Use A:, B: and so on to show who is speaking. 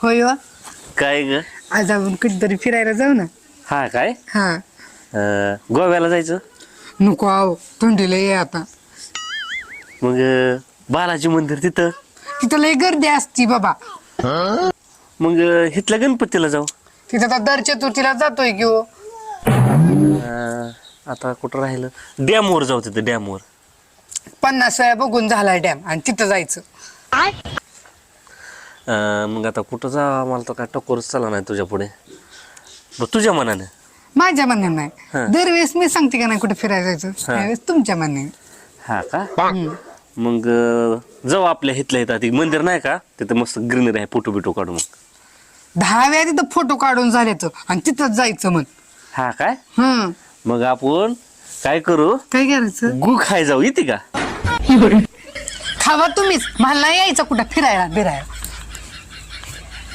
A: होय हो.
B: काय ग?
A: आज आपण कुठेतरी फिरायला जाऊ ना.
B: हा काय
A: हा
B: गोव्याला जायचं.
A: नको आहो थंडीला ये आता.
B: मग बालाजी मंदिर तिथं.
A: तिथं लय गर्दी असती बाबा.
B: मग हिथल्या गणपतीला जाऊ.
A: तिथं तर दर चतुर्थीला जातोय की हो.
B: आता कुठं राहिलं, डॅमवर जाऊ. तिथं डॅमवर
A: 50 वेळा बघून झालाय डॅम आणि तिथं जायचं.
B: मग आता कुठं जा, मला तर काय टकोरच चला नाही तुझ्या पुढे. तुझ्या मनाने.
A: माझ्या म्हणण्यानं नाही.
B: हा.
A: दरवेळेस मी सांगते का नाही कुठे फिरायला जायचं, त्यावेळेस तुमच्या म्हणण्याने.
B: हा का? मग जाऊ आपल्या हिथल्या इथं. मंदिर नाही का तिथं, मस्त ग्रीनरी आहे, फोटो बिटो काढू. मग
A: 10 वेळा तिथं फोटो काढून झाले तर आणि तिथंच जायचं मग.
B: हा काय?
A: हं
B: मग आपण काय करू,
A: काय करायचं?
B: गु खाय जाऊ. येते का?
A: खावा तुम्हीच, मला नाही यायचं कुठं फिरायला बिरायला.